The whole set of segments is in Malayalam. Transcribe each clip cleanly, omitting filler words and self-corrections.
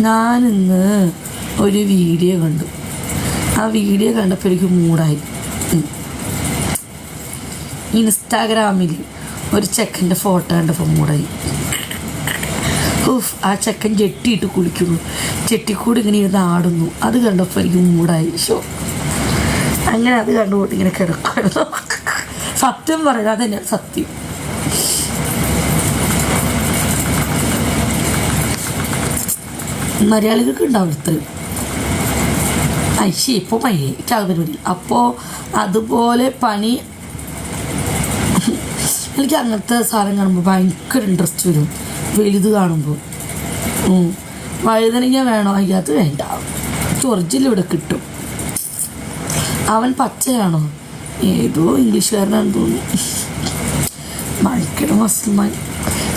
ഞാനിന്ന് ഒരു വീഡിയോ കണ്ടു. ആ വീഡിയോ കണ്ടപ്പോൾ എനിക്ക് മൂടായി. ഇൻസ്റ്റാഗ്രാമിൽ ഒരു ചെക്കൻ്റെ ഫോട്ടോ കണ്ടപ്പോൾ മൂടായി. ആ ചെക്കൻ ചെട്ടിയിട്ട് കുളിക്കുന്നു, ചെട്ടിക്കൂടി ഇങ്ങനെ ഇരുന്ന് ആടുന്നു. അത് കണ്ടപ്പോൾ എനിക്ക് മൂടായി. അങ്ങനെ അത് കണ്ടുകൊണ്ട് ഇങ്ങനെ കിടക്കുമായിരുന്നു. സത്യം പറയുന്നത് അതന്നെ സത്യം. മലയാളികൾക്ക് ഉണ്ടാവും ഇത്രയും ഇപ്പോൾ മഴ ചാകുപരി. അപ്പോൾ അതുപോലെ പണി എനിക്ക് അങ്ങനത്തെ സാധനം കാണുമ്പോൾ ഭയങ്കര ഇൻട്രസ്റ്റ് വരും. വലുത് കാണുമ്പോൾ വഴുതനങ്ങ വേണോ? അതിനകത്ത് വേണ്ട, ഒറിജിനൽ ഇവിടെ കിട്ടും. അവൻ പച്ചയാണോ? ഏതോ ഇംഗ്ലീഷുകാരനാണെന്ന് തോന്നുന്നു. ഭയങ്കര മസ്ലിമാൻ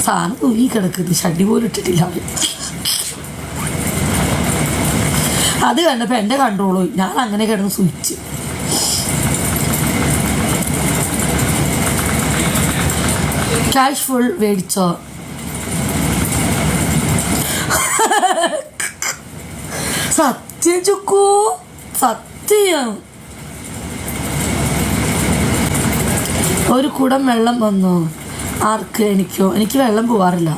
സാധനം തൂങ്ങി കിടക്കുന്നത്, ഷഡ്ഡി പോലും ഇട്ടിട്ടില്ല അവൻ. അത് കണ്ടപ്പോൾ എൻ്റെ കൺട്രോൾ പോയി. ഞാൻ അങ്ങനെ കിടന്ന് സൂചിച്ച്. ക്യാഷ് ഫുൾ മേടിച്ചോ? സത്യം ചുക്കു, സത്യം. ഒരു കുടം വെള്ളം വന്നോ? ആർക്ക്? എനിക്കോ? എനിക്ക് വെള്ളം പോവാറില്ല.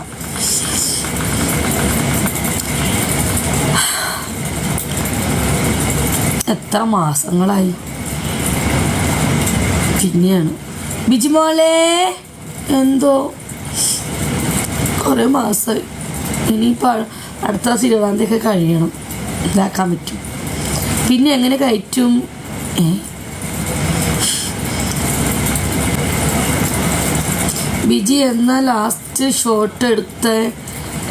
എത്ര മാസങ്ങളായി. പിന്നെയാണ് ബിജിമോളെ എന്തോ കുറേ മാസമായി. ഇനിയിപ്പോൾ അടുത്ത 20-ാം തീയതി കഴിയണം, ഇതാക്കാൻ പറ്റും. പിന്നെ എങ്ങനെ കയറ്റും? ബിജി എന്നാൽ ലാസ്റ്റ് ഷോട്ട് എടുത്ത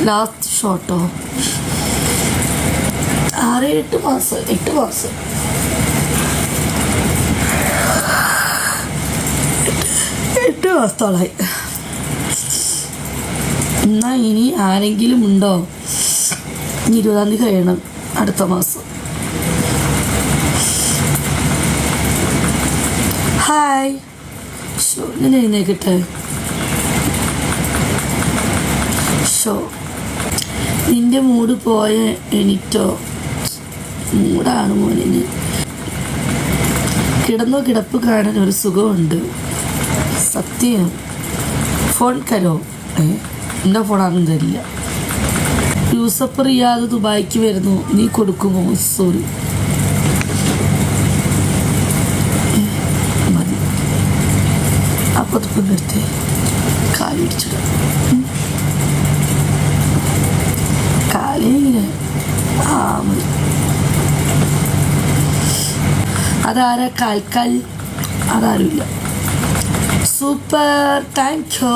ലാസ്റ്റ് ഷോട്ടോ 8 മാസം 8 മാസം 8 മാസത്തോളായി. എന്നാൽ ഇനി ആരെങ്കിലും ഉണ്ടോ? 20-ാം തീയതി കഴിയണം അടുത്ത മാസം. ഹായ് ഞാൻ എഴുന്നേക്കട്ടെ. നിന്റെ മൂഡ് പോയ എനിക്കോ? മൂടാണ് മോനിന്. കിടന്നോ കിടപ്പ് കാണാൻ ഒരു സുഖമുണ്ട്. സത്യം. ഫോൺ കരോ? എൻ്റെ ഫോണാണെന്ന് തരില്ല. യൂസഫ് റിയാദ് ദുബായിക്ക് വരുന്നു, നീ കൊടുക്കുമോ? സോറി മതി. അപ്പോൾ തുപ്പം നിർത്തി കാല് പിടിച്ചിടാം. കാലിങ്ങനെ മതി. അതാരാ കാൽക്കാൽ? അതാരുമില്ല. Super, thank U.